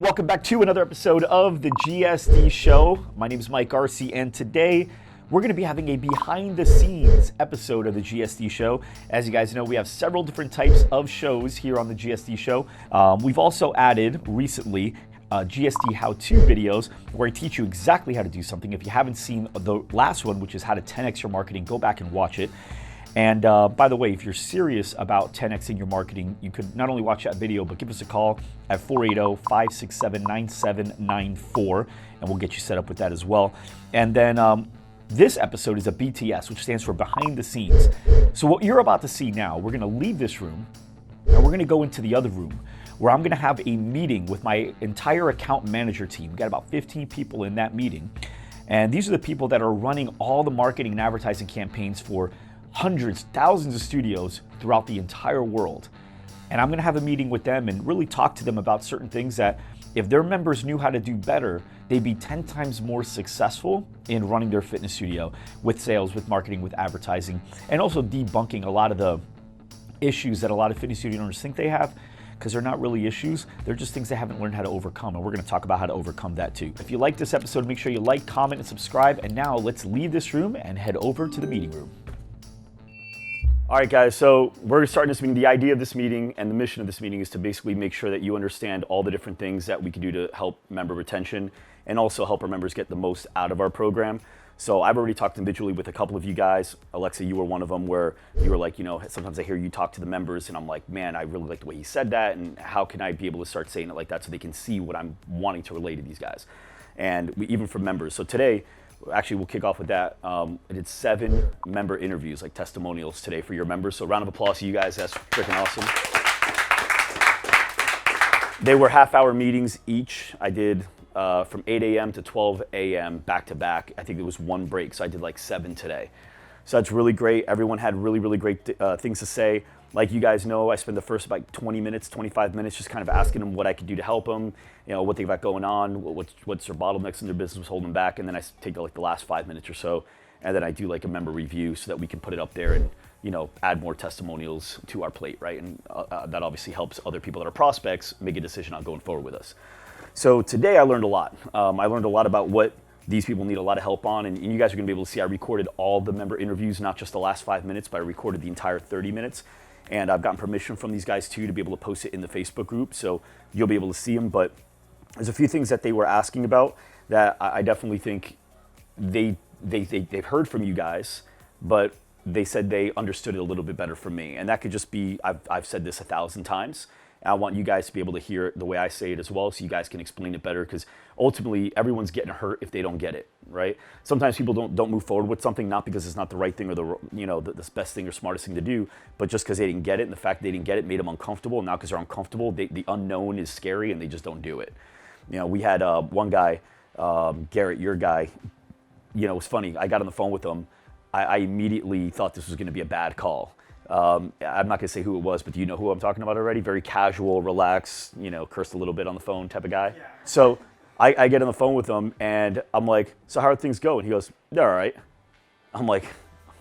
Welcome back to another episode of the GSD show. My name is Mike Arce, and today we're going to be having a behind the scenes episode of the GSD show. As you guys know, we have several different types of shows here on the GSD show. We've also added recently GSD how-to videos where I teach you exactly how to do something. If you haven't seen the last one, which is how to 10x your marketing, go back and watch it. And by the way, if you're serious about 10xing your marketing, you could not only watch that video, but give us a call at 480-567-9794, and we'll get you set up with that as well. And then this episode is a BTS, which stands for behind the scenes. So what you're about to see now, we're gonna leave this room, and we're gonna go into the other room, where I'm gonna have a meeting with my entire account manager team. We got about 15 people in that meeting. And these are the people that are running all the marketing and advertising campaigns for hundreds, thousands of studios throughout the entire world. And I'm gonna have a meeting with them and really talk to them about certain things that if their members knew how to do better, they'd be 10 times more successful in running their fitness studio with sales, with marketing, with advertising, and also debunking a lot of the issues that a lot of fitness studio owners think they have, because they're not really issues, they're just things they haven't learned how to overcome, and we're gonna talk about how to overcome that too. If you like this episode, make sure you like, comment, and subscribe, and now let's leave this room and head over to the meeting room. All right, guys, so we're starting this meeting. The idea of this meeting and the mission of this meeting is to basically make sure that you understand all the different things that we can do to help member retention and also help our members get the most out of our program. So I've already talked individually with a couple of you guys. Alexa, you were one of them, where you were like, you know, sometimes I hear you talk to the members and I'm like, man, I really like the way he said that, and how can I be able to start saying it like that so they can see what I'm wanting to relay to these guys, and even for members. So today, actually, we'll kick off with that. I did 7 member interviews, like testimonials today for your members. So round of applause to you guys. That's freaking awesome. They were half-hour meetings each. I did from 8 a.m. to 12 a.m. back to back. I think there was one break, so I did like 7 today. So that's really great. Everyone had really, really great things to say. Like you guys know, I spend the first about 20 minutes, 25 minutes just kind of asking them what I could do to help them, you know, what they got going on, what's their bottlenecks in their business, what's holding them back, and then I take like the last 5 minutes or so, and then I do like a member review so that we can put it up there and, you know, add more testimonials to our plate, right? And that obviously helps other people that are prospects make a decision on going forward with us. So today I learned a lot. I learned a lot about what these people need a lot of help on, and you guys are gonna be able to see I recorded all the member interviews, not just the last 5 minutes, but I recorded the entire 30 minutes. And I've gotten permission from these guys too to be able to post it in the Facebook group, so you'll be able to see them. But there's a few things that they were asking about that I definitely think they've heard from you guys, but they said they understood it a little bit better from me. And that could just be, I've said this 1,000 times. And I want you guys to be able to hear it the way I say it as well, so you guys can explain it better, because ultimately everyone's getting hurt if they don't get it, right? Sometimes people don't move forward with something, not because it's not the right thing or the best thing or smartest thing to do, but just because they didn't get it, and the fact they didn't get it made them uncomfortable. And now because they're uncomfortable, the unknown is scary and they just don't do it. You know, we had one guy, Garrett, your guy, you know, it was funny. I got on the phone with him. I immediately thought this was going to be a bad call. I'm not gonna say who it was, but do you know who I'm talking about already? Very casual, relaxed, you know, cursed a little bit on the phone type of guy. Yeah. So I get on the phone with him and I'm like, so how are things going? He goes, they're all right. I'm like,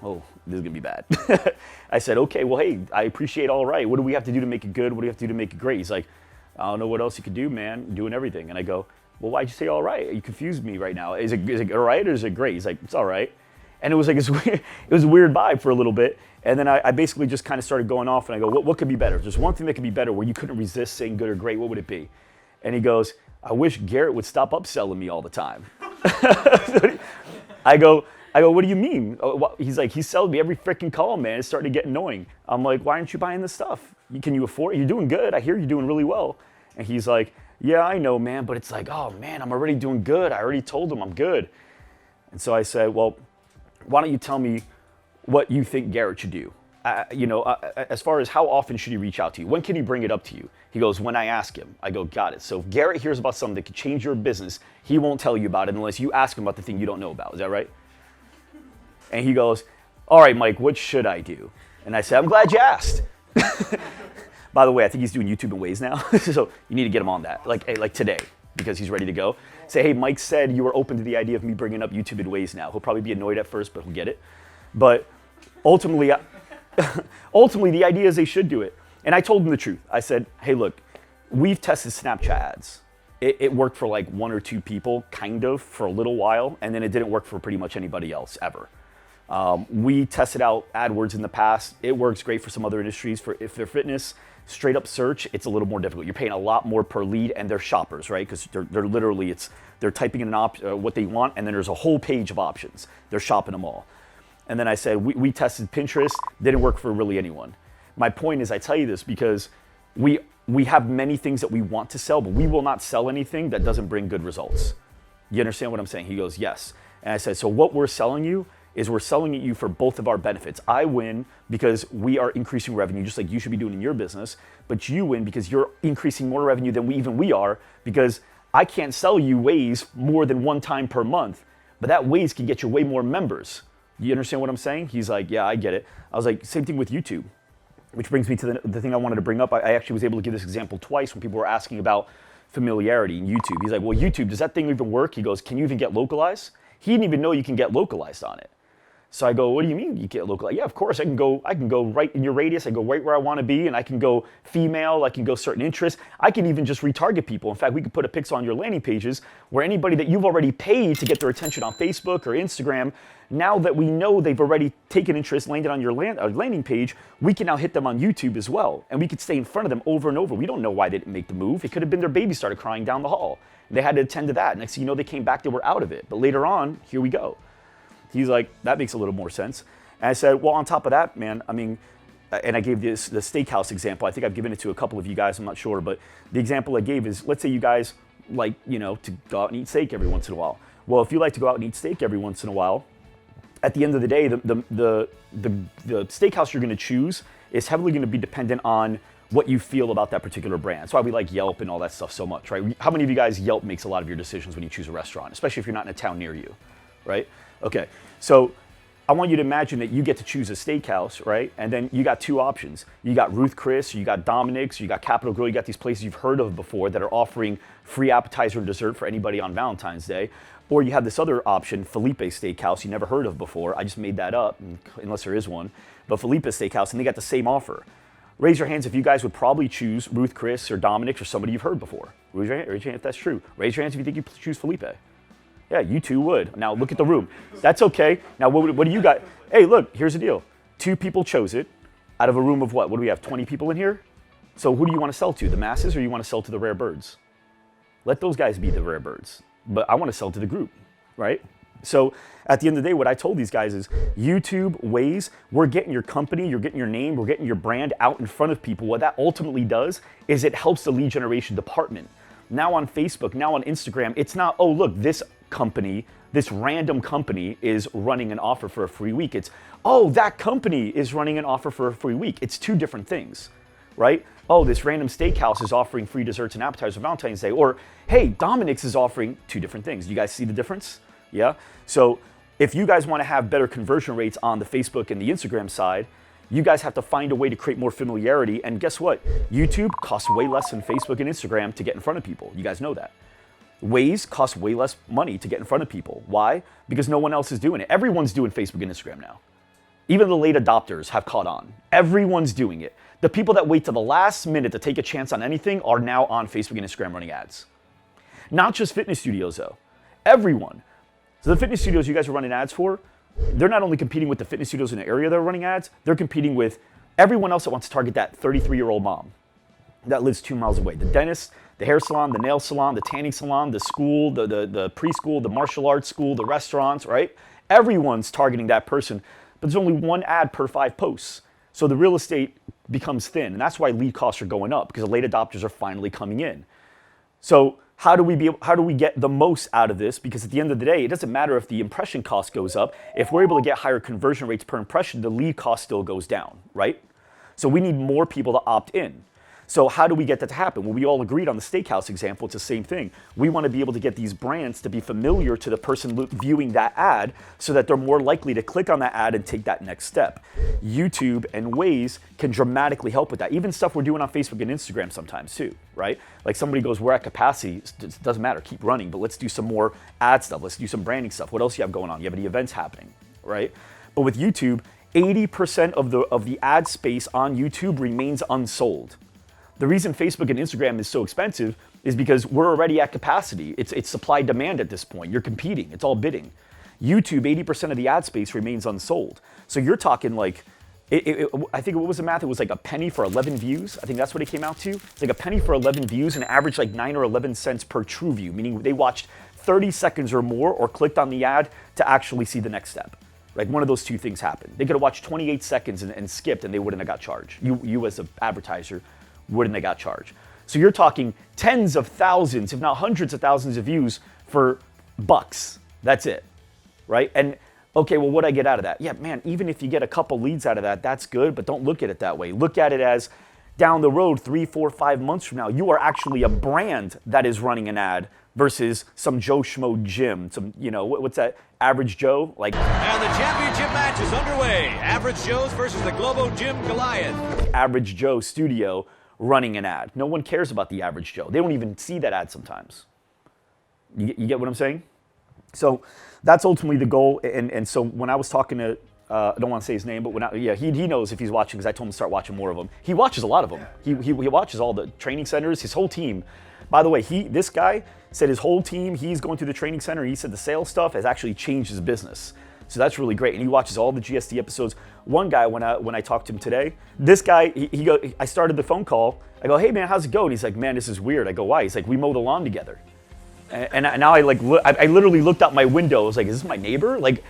oh, this is gonna be bad. I said, okay, well, hey, I appreciate all right. What do we have to do to make it good? What do we have to do to make it great? He's like, I don't know what else you could do, man. I'm doing everything. And I go, well, why'd you say all right? You confused me right now. Is it all right or is it great? He's like, it's all right. And it was like, it was a weird vibe for a little bit. And then I basically just kind of started going off and I go, what could be better? If there's one thing that could be better where you couldn't resist saying good or great, what would it be? And he goes, I wish Garrett would stop upselling me all the time. I go, what do you mean? He's like, he's selling me every freaking call, man. It's starting to get annoying. I'm like, why aren't you buying this stuff? Can you afford it? You're doing good. I hear you're doing really well. And he's like, yeah, I know, man. But it's like, oh, man, I'm already doing good. I already told him I'm good. And so I said, well, why don't you tell me what you think Garrett should do? As far as how often should he reach out to you? When can he bring it up to you? He goes, when I ask him. I go, got it. So if Garrett hears about something that could change your business, he won't tell you about it unless you ask him about the thing you don't know about. Is that right? And he goes, all right, Mike, what should I do? And I said, I'm glad you asked. By the way, I think he's doing YouTube in Waze now. So you need to get him on that, like today, because he's ready to go. Say, hey, Mike said you were open to the idea of me bringing up YouTube in Waze now. He'll probably be annoyed at first, but he'll get it. But ultimately, the idea is they should do it. And I told him the truth. I said, hey, look, we've tested Snapchat ads. it worked for like 1 or 2 people, kind of, for a little while, and then it didn't work for pretty much anybody else ever. We tested out AdWords in the past. It works great for some other industries. If they're fitness, straight up search, it's a little more difficult. You're paying a lot more per lead, and they're shoppers, right? Because they're literally, they're typing in what they want, and then there's a whole page of options. They're shopping them all. And then I said, we tested Pinterest, didn't work for really anyone. My point is, I tell you this because we have many things that we want to sell, but we will not sell anything that doesn't bring good results. You understand what I'm saying? He goes, yes. And I said, so what we're selling you is we're selling it you for both of our benefits. I win because we are increasing revenue, just like you should be doing in your business, but you win because you're increasing more revenue than we are, because I can't sell you Waze more than 1 time per month, but that Waze can get you way more members. You understand what I'm saying? He's like, yeah, I get it. I was like, same thing with YouTube, which brings me to the thing I wanted to bring up. I actually was able to give this example twice when people were asking about familiarity in YouTube. He's like, well, YouTube, does that thing even work? He goes, can you even get localized? He didn't even know you can get localized on it. So I go, what do you mean you get localized? Yeah, of course, I can go right in your radius. I go right where I want to be, and I can go female, I can go certain interests. I can even just retarget people. In fact, we could put a pixel on your landing pages where anybody that you've already paid to get their attention on Facebook or Instagram, now that we know they've already taken interest, landed on your landing page, we can now hit them on YouTube as well. And we could stay in front of them over and over. We don't know why they didn't make the move. It could have been their baby started crying down the hall. They had to attend to that. Next thing you know, they came back, they were out of it. But later on, here we go. He's like, that makes a little more sense. And I said, well, on top of that, man, I mean, and I gave the steakhouse example. I think I've given it to a couple of you guys, I'm not sure. But the example I gave is, let's say you guys like, to go out and eat steak every once in a while. Well, if you like to go out and eat steak every once in a while, at the end of the day, the steakhouse you're going to choose is heavily going to be dependent on what you feel about that particular brand. That's why we like Yelp and all that stuff so much, right? How many of you guys, Yelp makes a lot of your decisions when you choose a restaurant, especially if you're not in a town near you, right? Okay, so I want you to imagine that you get to choose a steakhouse, right? And then you got 2 options. You got Ruth Chris, you got Dominic's, you got Capital Grille, you got these places you've heard of before that are offering free appetizer and dessert for anybody on Valentine's Day. Or you have this other option, Felipe's Steakhouse, you never heard of before. I just made that up, unless there is one. But Felipe's Steakhouse, and they got the same offer. Raise your hands if you guys would probably choose Ruth Chris or Dominic's or somebody you've heard before. Raise your hand if that's true. Raise your hands if you think you choose Felipe. Yeah, you 2 would. Now look at the room. That's okay. Now what do you got? Hey, look, here's the deal. 2 people chose it out of a room of what? What do we have, 20 people in here? So who do you want to sell to, the masses, or you want to sell to the rare birds? Let those guys be the rare birds. But I want to sell to the group, right? So at the end of the day, what I told these guys is YouTube, Waze, we're getting your company, you're getting your name, we're getting your brand out in front of people. What that ultimately does is it helps the lead generation department. Now on Facebook, now on Instagram, it's not, oh, look, this company, this random company is running an offer for a free week. It's, oh, that company is running an offer for a free week. It's 2 different things, right? Oh, this random steakhouse is offering free desserts and appetizers for Valentine's Day. Or, hey, Dominic's is offering 2 different things. You guys see the difference? Yeah? So if you guys want to have better conversion rates on the Facebook and the Instagram side, you guys have to find a way to create more familiarity. And guess what? YouTube costs way less than Facebook and Instagram to get in front of people. You guys know that. Waze costs way less money to get in front of people. Why? Because no one else is doing it. Everyone's doing Facebook and Instagram now. Even the late adopters have caught on. Everyone's doing it. The people that wait to the last minute to take a chance on anything are now on Facebook and Instagram running ads. Not just fitness studios though. Everyone. So the fitness studios you guys are running ads for, they're not only competing with the fitness studios in the area that are running ads, they're competing with everyone else that wants to target that 33-year-old mom that lives 2 miles away. The dentist, the hair salon, the nail salon, the tanning salon, the school, the preschool, the martial arts school, the restaurants, right? Everyone's targeting that person, but there's only 1 ad per 5 posts. So the real estate becomes thin, and that's why lead costs are going up, because the late adopters are finally coming in. So how do we get the most out of this? Because at the end of the day, it doesn't matter if the impression cost goes up. If we're able to get higher conversion rates per impression, the lead cost still goes down, right? So we need more people to opt in. So how do we get that to happen? Well, we all agreed on the steakhouse example. It's the same thing. We want to be able to get these brands to be familiar to the person viewing that ad so that they're more likely to click on that ad and take that next step. YouTube and Waze can dramatically help with that. Even stuff we're doing on Facebook and Instagram sometimes too, right? Like somebody goes, we're at capacity. It doesn't matter, keep running, but let's do some more ad stuff. Let's do some branding stuff. What else do you have going on? You have any events happening, right? But with YouTube, 80% of the ad space on YouTube remains unsold. The reason Facebook and Instagram is so expensive is because we're already at capacity. It's supply demand at this point. You're competing. It's all bidding. YouTube, 80% of the ad space remains unsold. So you're talking like, I think, what was the math? It was like a penny for 11 views. I think that's what it came out to. It's like a penny for 11 views and average like 9 or 11 cents per true view, meaning they watched 30 seconds or more or clicked on the ad to actually see the next step. Like one of those two things happened. They could have watched 28 seconds and skipped and they wouldn't have got charged. You as an advertiser wouldn't have got charged. So you're talking tens of thousands, if not hundreds of thousands of views for bucks. That's it, right? And okay, well, what'd I get out of that? Yeah, man, even if you get a couple leads out of that, that's good, but don't look at it that way. Look at it as down the road, 3, 4, 5 months from now, you are actually a brand that is running an ad versus some Joe Schmo gym, some, what's that, Average Joe? And the championship match is underway. Average Joe's versus the Globo Gym Goliath. Average Joe studio running an ad. No one cares about the Average Joe. They don't even see that ad sometimes. You get what I'm saying? So that's ultimately the goal. And so when I was talking to, I don't want to say his name, but he knows if he's watching because I told him to start watching more of them. He watches a lot of them. He watches all the training centers, his whole team. By the way, this guy said his whole team, he's going through the training center. He said the sales stuff has actually changed his business. So that's really great. And he watches all the GSD episodes. One guy, when I talked to him today, this guy, I started the phone call. I go, hey man, how's it going? He's like, man, this is weird. I go, why? He's like, we mow the lawn together. And now I literally looked out my window. I was like, is this my neighbor? Like,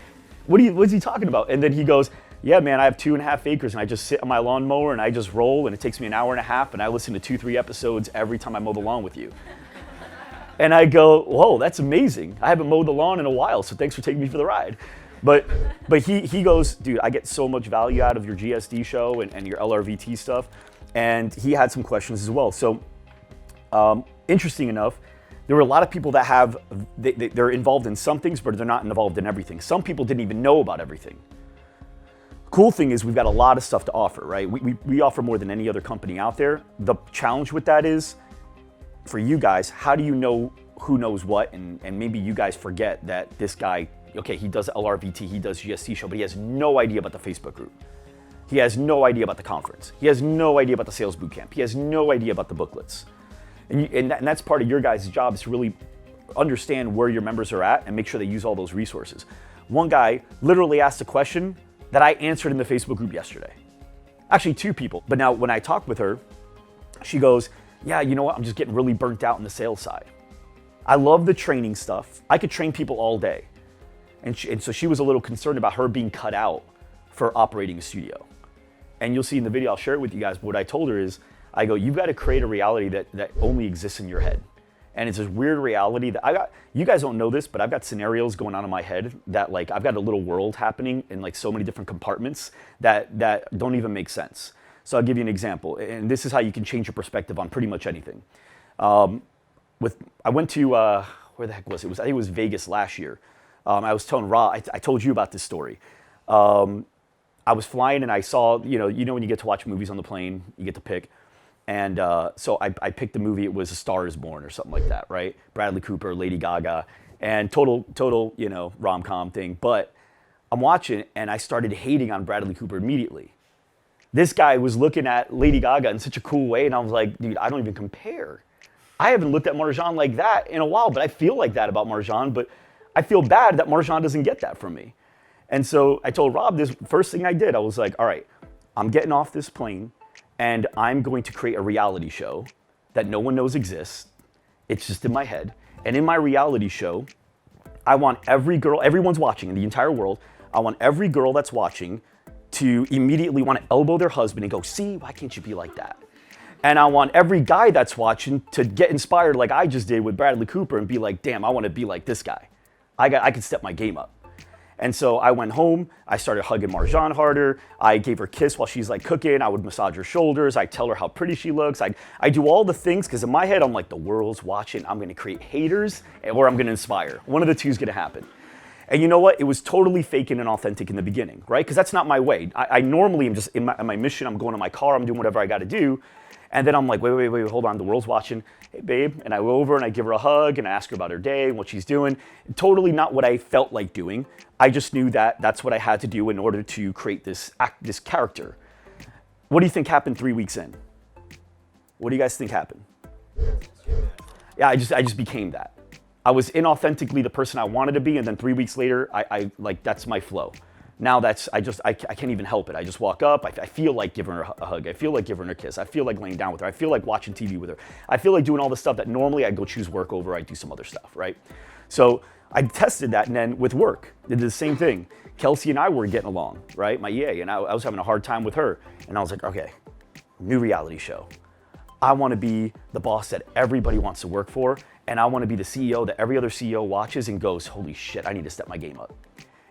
what's he talking about? And then he goes, yeah, man, I have 2.5 acres and I just sit on my lawnmower and I just roll and it takes me an hour and a half and I listen to 2-3 episodes every time I mow the lawn with you. And I go, whoa, that's amazing. I haven't mowed the lawn in a while, so thanks for taking me for the ride. But he goes, dude, I get so much value out of your GSD show and your LRVT stuff. And he had some questions as well. So interesting enough, there were a lot of people that they're involved in some things, but they're not involved in everything. Some people didn't even know about everything. Cool thing is we've got a lot of stuff to offer, right? We offer more than any other company out there. The challenge with that is, for you guys, how do you know who knows what? And maybe you guys forget that this guy, okay, he does LRVT, he does GSD show, but he has no idea about the Facebook group. He has no idea about the conference. He has no idea about the sales bootcamp. He has no idea about the booklets. And that's part of your guys' job, is to really understand where your members are at and make sure they use all those resources. One guy literally asked a question that I answered in the Facebook group yesterday. Actually, 2 people. But now when I talked with her, she goes, yeah, you know what? I'm just getting really burnt out on the sales side. I love the training stuff. I could train people all day. And so she was a little concerned about her being cut out for operating a studio. And you'll see in the video, I'll share it with you guys. But what I told her is, I go, you've got to create a reality that only exists in your head. And it's this weird reality that you guys don't know this, but I've got scenarios going on in my head that, like, I've got a little world happening in like so many different compartments that don't even make sense. So I'll give you an example. And this is how you can change your perspective on pretty much anything. I went to, where the heck was it? I think it was Vegas last year. I was telling Ra, I told you about this story. I was flying and I saw, you know when you get to watch movies on the plane, you get to pick. And so I picked the movie. It was A Star Is Born or something like that, right? Bradley Cooper, Lady Gaga, and total, rom-com thing. But I'm watching and I started hating on Bradley Cooper immediately. This guy was looking at Lady Gaga in such a cool way, and I was like, dude, I don't even compare. I haven't looked at Marjan like that in a while, but I feel like that about Marjan, but I feel bad that Marjan doesn't get that from me. And so I told Rob this first thing I did. I was like, all right, I'm getting off this plane, and I'm going to create a reality show that no one knows exists. It's just in my head. And in my reality show, I want every girl, everyone's watching in the entire world, I want every girl that's watching to immediately want to elbow their husband and go, see, why can't you be like that? And I want every guy that's watching to get inspired like I just did with Bradley Cooper and be like, damn, I want to be like this guy. I can step my game up. And so I went home, I started hugging Marjan harder, I gave her a kiss while she's like cooking, I would massage her shoulders, I tell her how pretty she looks, I do all the things, because in my head I'm like, the world's watching, I'm gonna create haters, or I'm gonna inspire. One of the two is gonna happen. And you know what? It was totally fake and inauthentic in the beginning, right? Because that's not my way. I normally am just in my mission, I'm going to my car, I'm doing whatever I gotta do. And then I'm like, wait, hold on, the world's watching. Hey, babe. And I go over and I give her a hug and I ask her about her day and what she's doing. Totally not what I felt like doing. I just knew that that's what I had to do in order to create this character. What do you think happened 3 weeks in? What do you guys think happened? Yeah, I just became that. I was inauthentically the person I wanted to be, and then 3 weeks later, I like, that's my flow. Now I can't even help it. I just walk up, I feel like giving her a hug. I feel like giving her a kiss. I feel like laying down with her. I feel like watching TV with her. I feel like doing all the stuff that normally I'd go choose work over, I'd do some other stuff, right? So I tested that, and then with work, did the same thing. Kelsey and I were getting along, right? My EA, and I was having a hard time with her. And I was like, okay, new reality show. I want to be the boss that everybody wants to work for, and I want to be the CEO that every other CEO watches and goes, holy shit, I need to step my game up.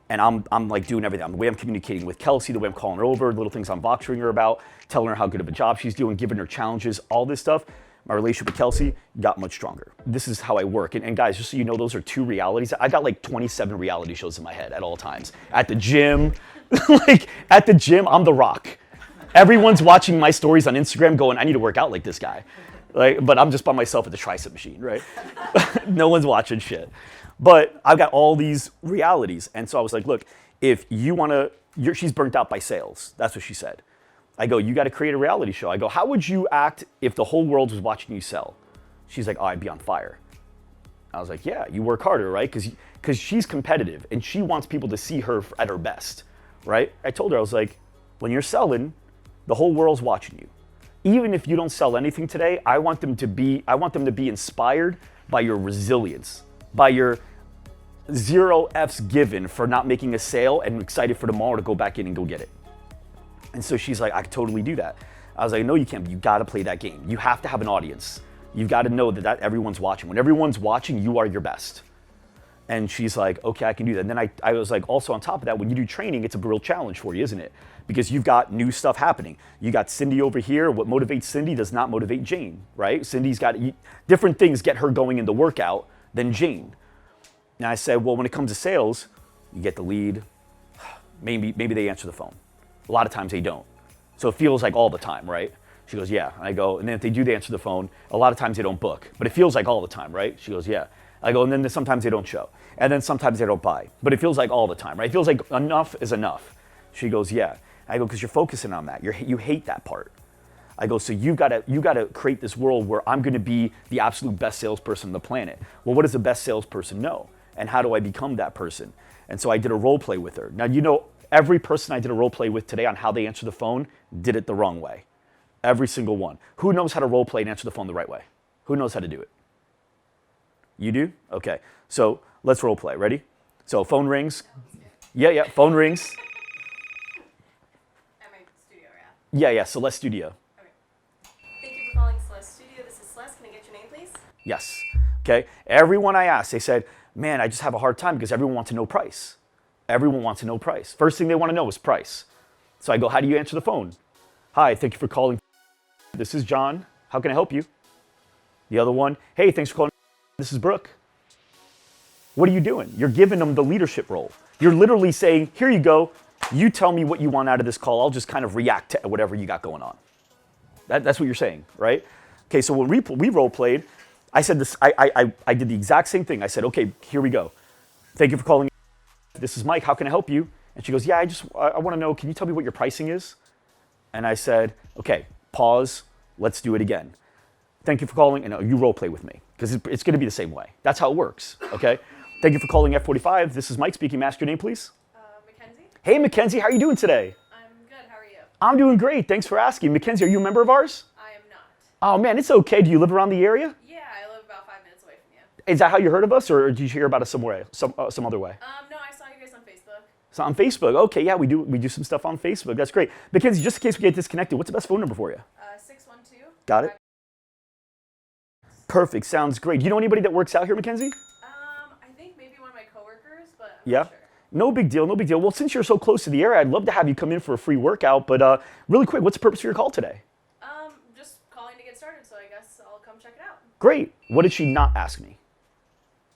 And I'm like doing everything. The way I'm communicating with Kelsey, the way I'm calling her over, little things I'm boxing her about, telling her how good of a job she's doing, giving her challenges, all this stuff. My relationship with Kelsey got much stronger. This is how I work. And guys, just so you know, those are 2 realities. I got like 27 reality shows in my head at all times. At the gym, like at the gym, I'm The Rock. Everyone's watching my stories on Instagram going, I need to work out like this guy. Like, but I'm just by myself at the tricep machine, right? No one's watching shit. But I've got all these realities. And so I was like, look, if you want to, she's burnt out by sales. That's what she said. I go, you got to create a reality show. I go, how would you act if the whole world was watching you sell? She's like, oh, I'd be on fire. I was like, yeah, you work harder, right? Because she's competitive and she wants people to see her at her best, right? I told her, I was like, when you're selling, the whole world's watching you. Even if you don't sell anything today, I want them to be inspired by your resilience, by your 0 F's given for not making a sale and excited for tomorrow to go back in and go get it. And so she's like, I could totally do that. I was like, no, you can't, but you gotta play that game. You have to have an audience. You've got to know that everyone's watching. When everyone's watching, you are your best. And she's like, okay, I can do that. And then I was like, also on top of that, when you do training, it's a real challenge for you, isn't it? Because you've got new stuff happening. You got Cindy over here. What motivates Cindy does not motivate Jane, right? Cindy's got different things get her going in the workout than Jane. And I said, well, when it comes to sales, you get the lead. Maybe they answer the phone. A lot of times they don't. So it feels like all the time, right? She goes, yeah. And I go, and then if they do, they answer the phone. A lot of times they don't book, but it feels like all the time, right? She goes, yeah. I go, and then sometimes they don't show. And then sometimes they don't buy, but it feels like all the time, right? It feels like enough is enough. She goes, yeah. I go, because you're focusing on that. You hate that part. I go, so you gotta create this world where I'm gonna be the absolute best salesperson on the planet. Well, what does the best salesperson know? And how do I become that person? And so I did a role play with her. Now, you know, every person I did a role play with today on how they answer the phone did it the wrong way. Every single one. Who knows how to role play and answer the phone the right way? Who knows how to do it? You do? Okay. So let's role play. Ready? So phone rings. Yeah, phone rings. At my studio, yeah. Yeah, Celeste Studio. Okay. Thank you for calling Celeste Studio. This is Celeste. Can I get your name, please? Yes. Okay. Everyone I asked, they said, man, I just have a hard time because everyone wants to know price. Everyone wants to know price. First thing they want to know is price. So I go, how do you answer the phone? Hi, thank you for calling. This is John. How can I help you? The other one, hey, thanks for calling. This is Brooke. What are you doing? You're giving them the leadership role. You're literally saying, here you go. You tell me what you want out of this call. I'll just kind of react to whatever you got going on. That's what you're saying, right? Okay, so when we role played, I said this. I did the exact same thing. I said, okay, here we go. Thank you for calling. This is Mike. How can I help you? And she goes, yeah, I want to know. Can you tell me what your pricing is? And I said, okay, pause. Let's do it again. Thank you for calling. And you role play with me because it's going to be the same way. That's how it works. Okay. Thank you for calling F45. This is Mike speaking. May I ask your name, please? Mackenzie. Hey, Mackenzie. How are you doing today? I'm good. How are you? I'm doing great. Thanks for asking. Mackenzie, are you a member of ours? I am not. Oh, man, it's okay. Do you live around the area? Yeah, I live about 5 minutes away from you. Is that how you heard of us, or did you hear about us somewhere, some other way? No, I saw you guys on Facebook. So on Facebook. Okay, yeah, we do some stuff on Facebook. That's great. Mackenzie, just in case we get disconnected, what's the best phone number for you? 612. Got it. Perfect. Sounds great. Do you know anybody that works out here, Mackenzie? I think maybe one of my coworkers, but Yeah. not sure. No big deal. No big deal. Well, since you're so close to the area, I'd love to have you come in for a free workout. But really quick, what's the purpose of your call today? Just calling to get started, so I guess I'll come check it out. Great. What did she not ask me?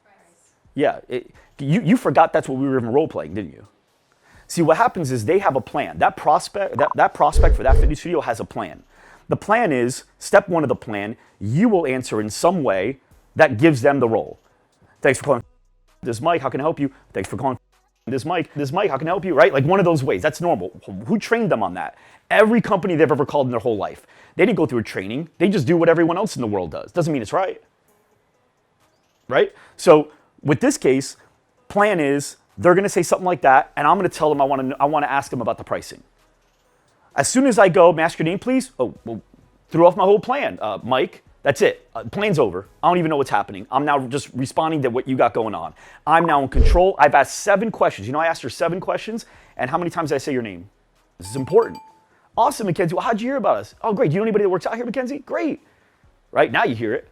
Price. Yeah. You forgot that's what we were even role playing, didn't you? See, what happens is they have a plan. That prospect for that fitness studio has a plan. The plan is, step one of the plan, you will answer in some way that gives them the role. Thanks for calling. This is Mike. How can I help you? Thanks for calling. This is Mike. How can I help you? Right? Like one of those ways. That's normal. Who trained them on that? Every company they've ever called in their whole life. They didn't go through a training. They just do what everyone else in the world does. Doesn't mean it's right. right? So with this case, plan is they're going to say something like that, and I'm going to tell them I want to ask them about the pricing. As soon as I go, may I ask your name, please? Oh, well, threw off my whole plan. Mike, that's it. Plan's over. I don't even know what's happening. I'm now just responding to what you got going on. I'm now in control. I've asked 7 questions. You know, I asked her 7 questions, and how many times did I say your name? This is important. Awesome, Mackenzie. Well, how'd you hear about us? Oh, great. Do you know anybody that works out here, Mackenzie? Great. Right, now you hear it.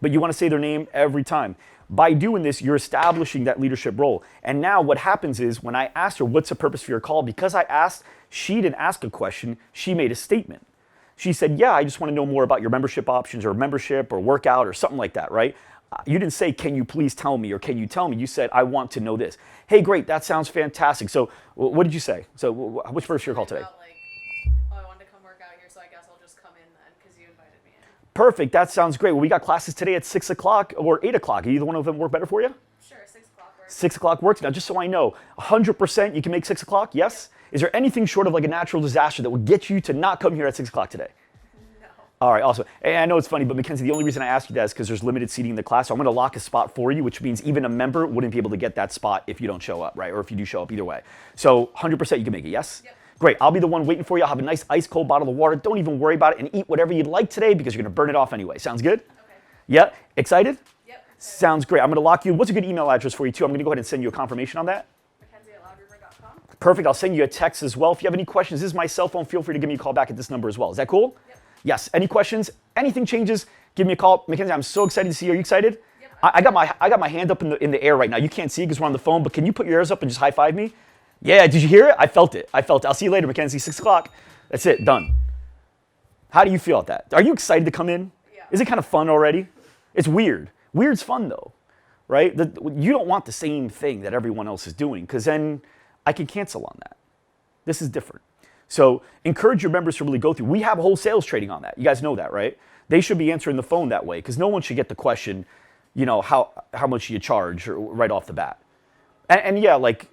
But you want to say their name every time. By doing this, you're establishing that leadership role. And now what happens is when I asked her, what's the purpose for your call? Because I asked, she didn't ask a question, she made a statement. She said, yeah, I just want to know more about your membership options or membership or workout or something like that, right? You didn't say, can you please tell me or can you tell me? You said, I want to know this. Hey, great, that sounds fantastic. So what did you say? So which purpose for your call today? I wanted to come work out here, so I guess I'll just come in then because you invited me in. Perfect, that sounds great. Well, we got classes today at 6 o'clock or 8 o'clock. Either one of them work better for you? Sure, 6 o'clock works. 6 o'clock works. Now, just so I know, 100% you can make 6 o'clock, yes? Is there anything short of like a natural disaster that would get you to not come here at 6 o'clock today? No. All right, awesome. And I know it's funny, but Mackenzie, the only reason I asked you that is because there's limited seating in the class. So I'm going to lock a spot for you, which means even a member wouldn't be able to get that spot if you don't show up, right? Or if you do show up, either way. So 100% you can make it, yes? Yep. Great, I'll be the one waiting for you. I'll have a nice ice cold bottle of water. Don't even worry about it and eat whatever you'd like today because you're going to burn it off anyway. Sounds good? Okay. Yeah? Excited? Yep. Sounds great. I'm going to lock you. What's a good email address for you, too? I'm going to go ahead and send you a confirmation on that. Mackenzie@loudriver.com. Perfect. I'll send you a text as well. If you have any questions, this is my cell phone. Feel free to give me a call back at this number as well. Is that cool? Yep. Yes. Any questions? Anything changes? Give me a call. Mackenzie, I'm so excited to see you. Are you excited? Yep. I got my hand up in the air right now. You can't see it because we're on the phone, but can you put your ears up and just high five me? Yeah. Did you hear it? I felt it. I'll see you later, Mackenzie. 6 o'clock. That's it. Done. How do you feel about that? Are you excited to come in? Yeah. Is it kind of fun already? It's weird. Weird's fun though, right? You don't want the same thing that everyone else is doing because then I can cancel on that. This is different. So encourage your members to really go through. We have whole sales trading on that. You guys know that, right? They should be answering the phone that way because no one should get the question, you know, how much you charge right off the bat. And yeah, like,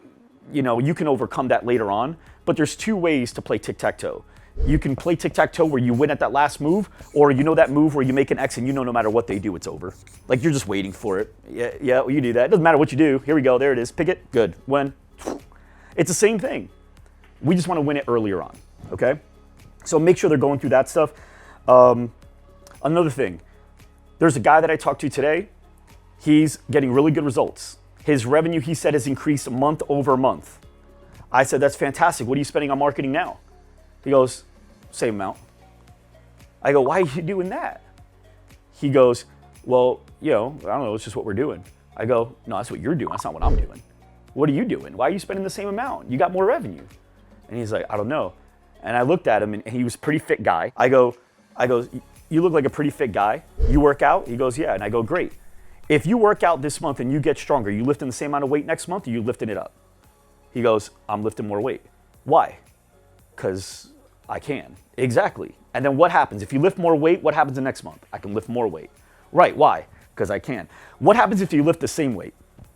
you know, you can overcome that later on, but there's 2 ways to play tic-tac-toe. You can play tic-tac-toe where you win at that last move, or you know that move where you make an X and you know no matter what they do, it's over. Like you're just waiting for it. Yeah, well, you do that. It doesn't matter what you do. Here we go. There it is. Pick it. Good. Win. It's the same thing. We just want to win it earlier on, okay? So make sure they're going through that stuff. Another thing, there's a guy that I talked to today. He's getting really good results. His revenue, he said, has increased month over month. I said, that's fantastic. What are you spending on marketing now? He goes, same amount. I go, why are you doing that? He goes, well, you know, I don't know, it's just what we're doing. I go, no, that's what you're doing. That's not what I'm doing. What are you doing? Why are you spending the same amount? You got more revenue. And he's like, I don't know. And I looked at him and he was a pretty fit guy. I go, you look like a pretty fit guy. You work out? He goes, yeah. And I go, great. If you work out this month and you get stronger, you lifting the same amount of weight next month or you lifting it up? He goes, I'm lifting more weight. Why? Because I can. Exactly. And then what happens? If you lift more weight, what happens the next month? I can lift more weight. Right, why? Because I can. What happens if you lift the same weight?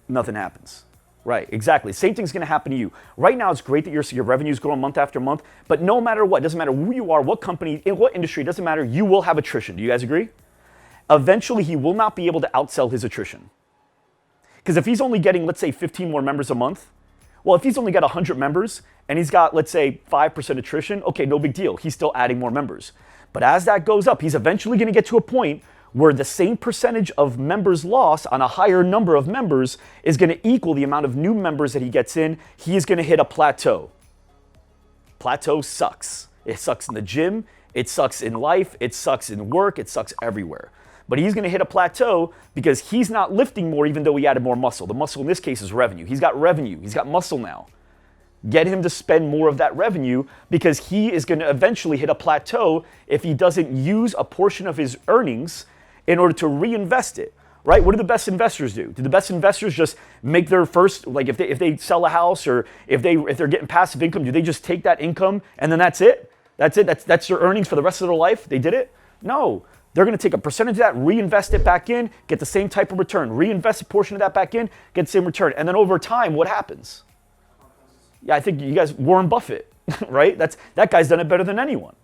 Nothing happens. Right, exactly. Same thing's going to happen to you. Right now, it's great that your revenue is growing month after month, but no matter what, doesn't matter who you are, what company, in what industry, it doesn't matter, you will have attrition. Do you guys agree? Eventually, he will not be able to outsell his attrition. Because if he's only getting, let's say, 15 more members a month, well, if he's only got 100 members and he's got, let's say, 5% attrition, okay, no big deal. He's still adding more members. But as that goes up, he's eventually going to get to a point where the same percentage of members lost on a higher number of members is going to equal the amount of new members that he gets in. He is going to hit a plateau. Plateau sucks. It sucks in the gym. It sucks in life. It sucks in work. It sucks everywhere. But he's going to hit a plateau because he's not lifting more even though he added more muscle. The muscle in this case is revenue. He's got revenue. He's got muscle now. Get him to spend more of that revenue because he is going to eventually hit a plateau if he doesn't use a portion of his earnings in order to reinvest it, right? What do the best investors do? Do the best investors just make their first, like if they sell a house or if they're getting passive income, do they just take that income and then that's it? That's it? That's their earnings for the rest of their life? They did it? No. They're going to take a percentage of that, reinvest it back in, get the same type of return, reinvest a portion of that back in, get the same return. And then over time, what happens? Yeah, I think you guys, Warren Buffett, right? That guy's done it better than anyone.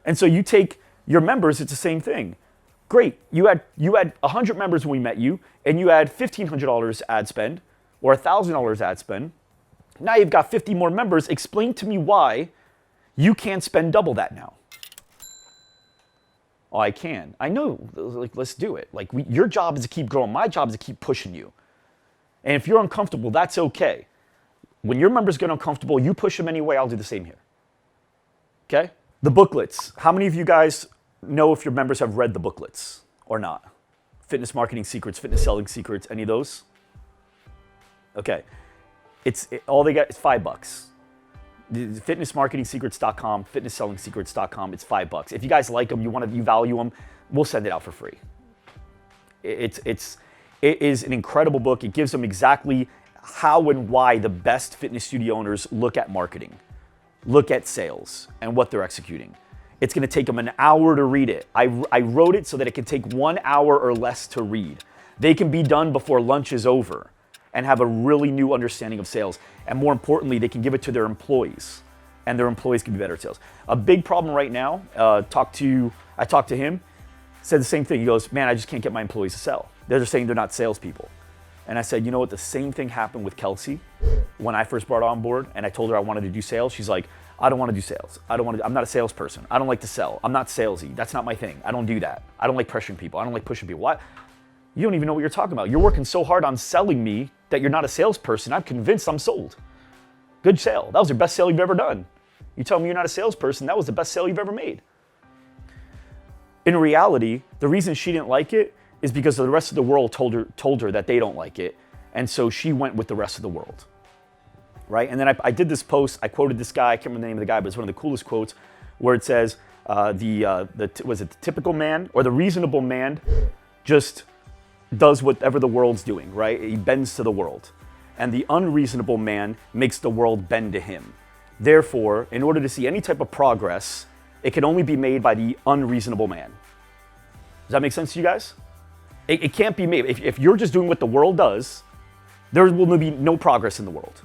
And so you take your members, it's the same thing. Great. You had 100 members when we met you, and you had $1,500 ad spend or $1,000 ad spend. Now you've got 50 more members. Explain to me why you can't spend double that now. Oh, I can. I know. Like, let's do it. Like, your job is to keep growing. My job is to keep pushing you. And if you're uncomfortable, that's okay. When your members get uncomfortable, you push them anyway. I'll do the same here. Okay? The booklets. How many of you guys know if your members have read the booklets or not? Fitness marketing secrets, fitness selling secrets, any of those? Okay. All they get is $5. Fitnessmarketingsecrets.com, fitnesssellingSecrets.com. It's $5. If you guys like them, you value them, we'll send it out for free. It is an incredible book. It gives them exactly how and why the best fitness studio owners look at marketing, look at sales, and what they're executing. It's going to take them an hour to read it. I wrote it so that it can take 1 hour or less to read. They can be done before lunch is over and have a really new understanding of sales. And more importantly, they can give it to their employees, and their employees can be better at sales. A big problem right now, I talked to him, said the same thing. He goes, man, I just can't get my employees to sell. They're just saying they're not salespeople. And I said, you know what? The same thing happened with Kelsey when I first brought her on board, and I told her I wanted to do sales. She's like, I don't want to do sales. I'm not a salesperson. I don't like to sell. I'm not salesy. That's not my thing. I don't do that. I don't like pressuring people. I don't like pushing people. What? You don't even know what you're talking about. You're working so hard on selling me that you're not a salesperson. I'm convinced I'm sold. Good sale. That was the best sale you've ever done. You tell me you're not a salesperson. That was the best sale you've ever made. In reality, the reason she didn't like it is because the rest of the world told her that they don't like it. And so she went with the rest of the world. Right? And then I did this post. I quoted this guy. I can't remember the name of the guy, but it's one of the coolest quotes where it says, was it the typical man or the reasonable man just does whatever the world's doing, right? He bends to the world. And the unreasonable man makes the world bend to him. Therefore, in order to see any type of progress, it can only be made by the unreasonable man. Does that make sense to you guys? It can't be made. If you're just doing what the world does, there will be no progress in the world.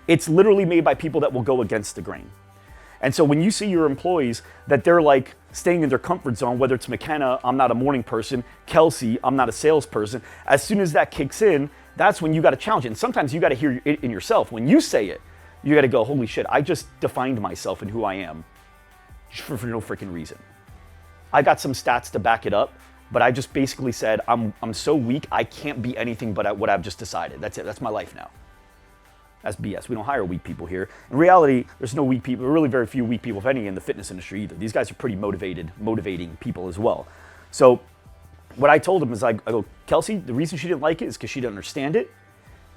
It's literally made by people that will go against the grain. And so when you see your employees that they're like staying in their comfort zone, whether it's McKenna, I'm not a morning person, Kelsey, I'm not a salesperson, as soon as that kicks in, that's when you got to challenge it. And sometimes you got to hear it in yourself. When you say it, you got to go, holy shit, I just defined myself and who I am for no freaking reason. I got some stats to back it up, but I just basically said, I'm so weak, I can't be anything but what I've just decided. That's it. That's my life now. That's BS. We don't hire weak people here. In reality, there's no weak people, really very few weak people, if any, in the fitness industry either. These guys are pretty motivating people as well. So what I told him is I go, Kelsey, the reason she didn't like it is because she didn't understand it.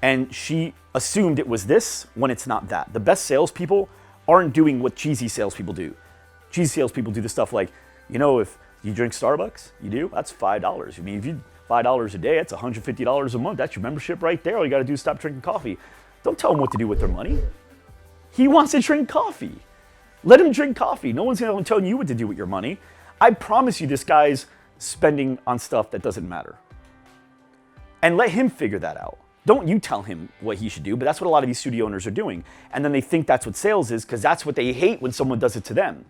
And she assumed it was this when it's not that. The best salespeople aren't doing what cheesy salespeople do. Cheesy salespeople do the stuff like, you know, if you drink Starbucks, you do, that's $5. I mean, if you $5 a day, that's $150 a month. That's your membership right there. All you got to do is stop drinking coffee. Don't tell him what to do with their money. He wants to drink coffee. Let him drink coffee. No one's going to tell you what to do with your money. I promise you this guy's spending on stuff that doesn't matter. And let him figure that out. Don't you tell him what he should do, but that's what a lot of these studio owners are doing. And then they think that's what sales is because that's what they hate when someone does it to them.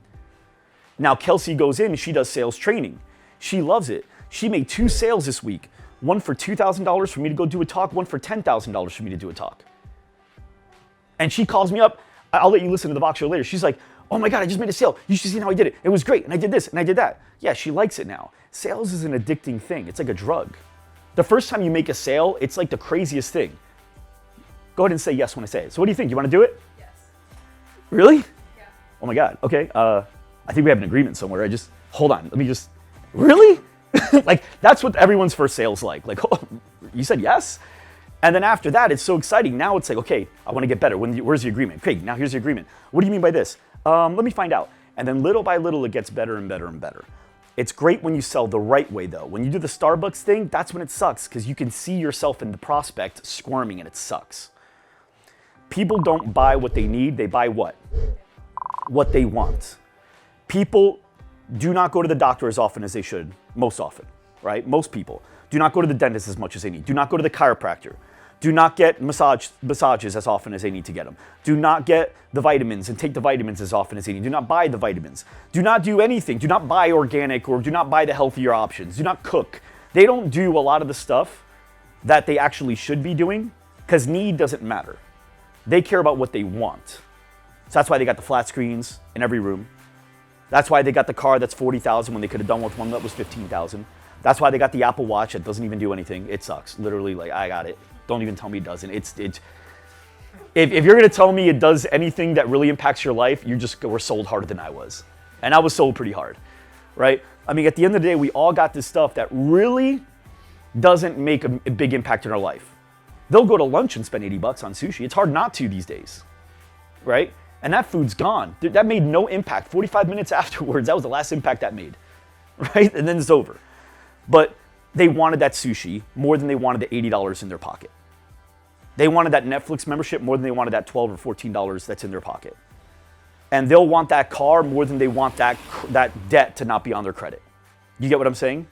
Now, Kelsey goes in and she does sales training. She loves it. She made 2 sales this week. One for $2,000 for me to go do a talk, one for $10,000 for me to do a talk. And she calls me up. I'll let you listen to the Vox show later. She's like, oh my God, I just made a sale. You should see how I did it. It was great. And I did this and I did that. Yeah, she likes it now. Sales is an addicting thing. It's like a drug. The first time you make a sale, it's like the craziest thing. Go ahead and say yes when I say it. So what do you think? You want to do it? Yes. Really? Yeah. Oh my God. Okay. I think we have an agreement somewhere. Hold on. Really? Like, that's what everyone's first sale's like. Like, oh, you said yes? And then after that, it's so exciting. Now it's like, okay, I want to get better. Where's the agreement? Okay, now here's the agreement. What do you mean by this? Let me find out. And then little by little, it gets better and better and better. It's great when you sell the right way, though. When you do the Starbucks thing, that's when it sucks because you can see yourself in the prospect squirming and it sucks. People don't buy what they need. They buy what? What they want. People do not go to the doctor as often as they should, most often, right? Most people do not go to the dentist as much as they need. Do not go to the chiropractor. Do not get massages as often as they need to get them. Do not get the vitamins and take the vitamins as often as they need. Do not buy the vitamins. Do not do anything. Do not buy organic or do not buy the healthier options. Do not cook. They don't do a lot of the stuff that they actually should be doing because need doesn't matter. They care about what they want. So that's why they got the flat screens in every room. That's why they got the car that's $40,000 when they could have done with one that was $15,000. That's why they got the Apple Watch that doesn't even do anything. It sucks. Literally, like, I got it. Don't even tell me it doesn't. If you're gonna tell me it does anything that really impacts your life, you just were sold harder than I was. And I was sold pretty hard, right? I mean, at the end of the day, we all got this stuff that really doesn't make a big impact in our life. They'll go to lunch and spend $80 on sushi. It's hard not to these days, right? And that food's gone. That made no impact. 45 minutes afterwards, that was the last impact that made, right? And then it's over. But they wanted that sushi more than they wanted the $80 in their pocket. They wanted that Netflix membership more than they wanted that $12 or $14 that's in their pocket. And they'll want that car more than they want that debt to not be on their credit. You get what I'm saying?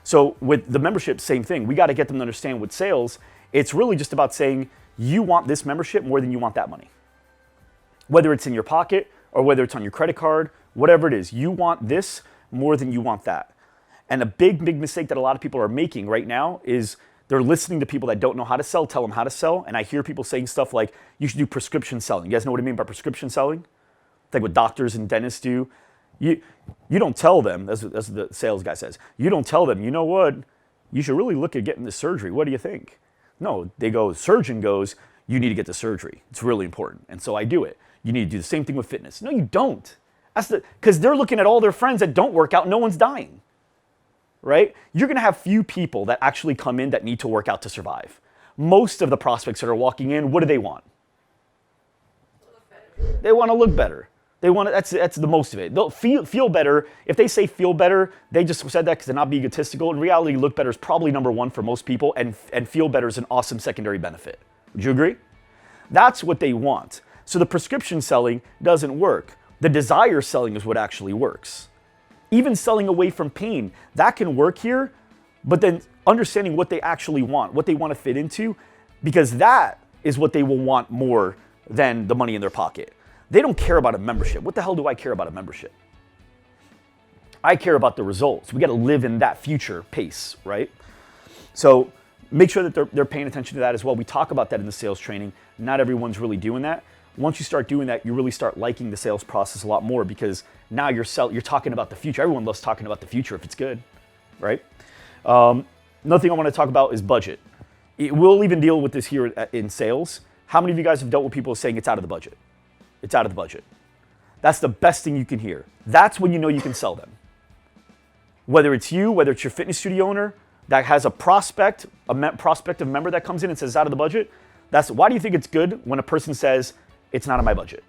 So with the membership, same thing. We got to get them to understand with sales, it's really just about saying you want this membership more than you want that money. Whether it's in your pocket or whether it's on your credit card, whatever it is, you want this more than you want that. And a big mistake that a lot of people are making right now is they're listening to people that don't know how to sell, tell them how to sell. And I hear people saying stuff like, you should do prescription selling. You guys know what I mean by prescription selling? It's like what doctors and dentists do. You don't tell them, that's what the sales guy says, you don't tell them, you know what, you should really look at getting this surgery. What do you think? No, surgeon goes, you need to get the surgery. It's really important. And so I do it. You need to do the same thing with fitness. No, you don't. Because they're looking at all their friends that don't work out, no one's dying. Right? You're going to have few people that actually come in that need to work out to survive. Most of the prospects that are walking in, what do they want? They want to look better. That's the most of it. They'll feel better. If they say feel better, they just said that because they're not being egotistical. In reality, look better is probably number one for most people, and feel better is an awesome secondary benefit. Would you agree? That's what they want. So the prescription selling doesn't work. The desire selling is what actually works. Even selling away from pain, that can work here, but then understanding what they actually want, what they want to fit into, because that is what they will want more than the money in their pocket. They don't care about a membership. What the hell do I care about a membership? I care about the results. We got to live in that future pace, right? So make sure that they're paying attention to that as well. We talk about that in the sales training. Not everyone's really doing that. Once you start doing that, you really start liking the sales process a lot more because now you're talking about the future. Everyone loves talking about the future if it's good, right? Another thing I want to talk about is budget. We'll even deal with this here in sales. How many of you guys have dealt with people saying it's out of the budget? It's out of the budget. That's the best thing you can hear. That's when you know you can sell them. Whether it's you, whether it's your fitness studio owner that has a prospective member that comes in and says it's out of the budget. Why do you think it's good when a person says, it's not in my budget?